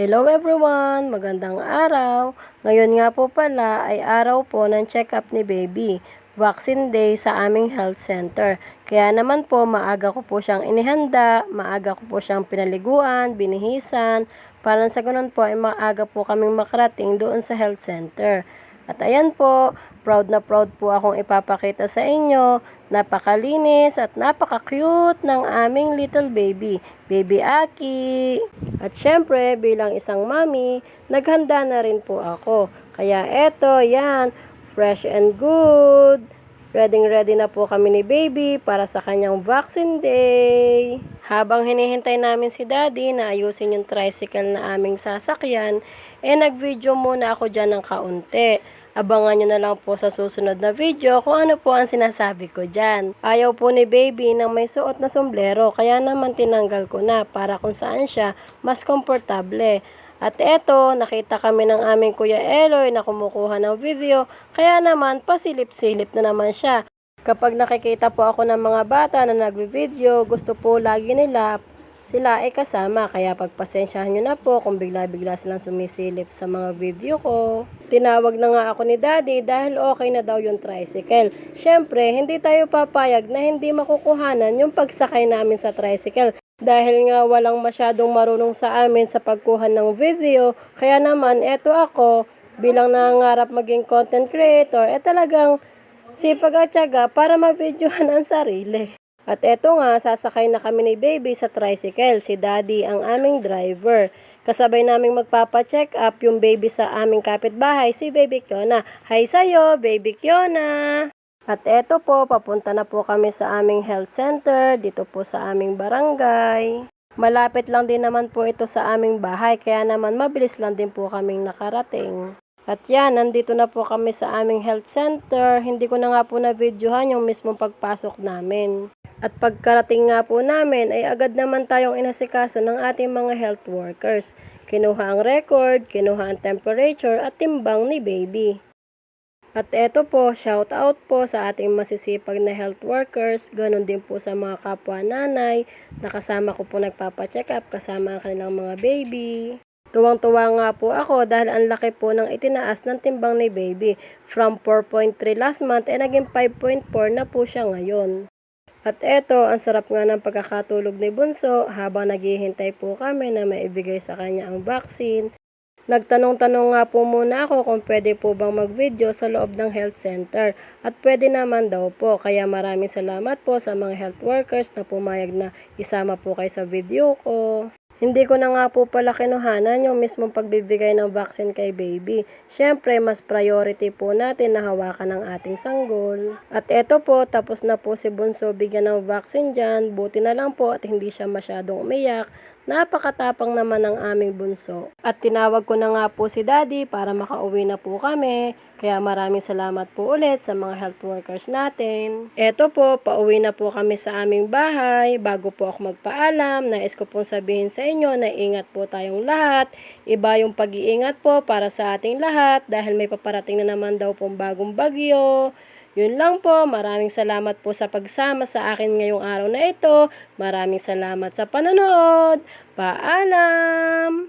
Hello everyone! Magandang araw! Ngayon nga po pala ay araw po ng check-up ni baby. Vaccine day sa aming health center. Kaya naman po maaga ko po siyang inihanda, maaga ko po siyang pinaliguan, binihisan, para sa ganun po ay maaga po kaming makarating doon sa health center. At ayan po, proud na proud po akong ipapakita sa inyo, napakalinis at napaka-cute ng aming little baby, Baby Aki. At syempre, bilang isang mami, naghanda na rin po ako. Kaya eto, yan, fresh and good. Ready na po kami ni baby para sa kanyang vaccine day. Habang hinihintay namin si daddy na ayusin yung tricycle na aming sasakyan, nag-video muna ako dyan ng kaunti. Abangan nyo na lang po sa susunod na video kung ano po ang sinasabi ko dyan. Ayaw po ni baby ng may suot na sombrero, kaya naman tinanggal ko na para kung saan siya mas komportable. At eto, nakita kami ng aming Kuya Eloy na kumukuha ng video, kaya naman pasilip-silip na naman siya. Kapag nakikita po ako ng mga bata na nagvi-video, gusto po lagi nila sila ay kasama, kaya pagpasensyahan nyo na po kung bigla-bigla silang sumisilip sa mga video ko. Tinawag na nga ako ni daddy dahil okay na daw yung tricycle. Syempre, hindi tayo papayag na hindi makukuhanan yung pagsakay namin sa tricycle. Dahil nga walang masyadong marunong sa amin sa pagkuha ng video, kaya naman eto ako bilang nangangarap maging content creator, talagang sipag at tiyaga para ma-videohan ang sarili. At eto nga, sasakay na kami ni baby sa tricycle, si daddy ang aming driver. Kasabay naming magpapa-check up yung baby sa aming kapitbahay, si baby Kiona. Hi sa'yo, baby Kiona! At eto po, papunta na po kami sa aming health center, dito po sa aming barangay. Malapit lang din naman po ito sa aming bahay, kaya naman mabilis lang din po kaming nakarating. At yan, nandito na po kami sa aming health center. Hindi ko na nga po na-videohan yung mismong pagpasok namin. At pagkarating nga po namin ay agad naman tayong inasikaso ng ating mga health workers. Kinuha ang record, kinuha ang temperature at timbang ni baby. At eto po, shout out po sa ating masisipag na health workers, ganun din po sa mga kapwa nanay, nakasama ko po nagpapacheck up kasama ang kanilang mga baby. Tuwang-tuwa nga po ako dahil ang laki po ng itinaas ng timbang ni baby. From 4.3 last month naging 5.4 na po siya ngayon. At eto, ang sarap nga ng pagkakatulog ni Bunso habang naghihintay po kami na maibigay sa kanya ang vaccine. Nagtanong-tanong nga po muna ako kung pwede po bang mag-video sa loob ng health center. At pwede naman daw po, kaya maraming salamat po sa mga health workers na pumayag na isama po kayo sa video ko. Hindi ko na nga po pala kinuhanan yung mismong pagbibigay ng vaccine kay baby. Siyempre, mas priority po natin na hawakan ng ating sanggol. At eto po, tapos na po si Bunso bigyan ng vaccine dyan. Buti na lang po at hindi siya masyadong umiyak. Napakatapang naman ng aming bunso. At tinawag ko na nga po si daddy para makauwi na po kami. Kaya maraming salamat po ulit sa mga health workers natin. Eto po, pauwi na po kami sa aming bahay. Bago po ako magpaalam, nais ko pong sabihin sa inyo na ingat po tayong lahat. Iba yung pag-iingat po para sa ating lahat dahil may paparating na naman daw pong bagong bagyo. Yun lang po, maraming salamat po sa pagsama sa akin ngayong araw na ito. Maraming salamat sa panonood. Paalam!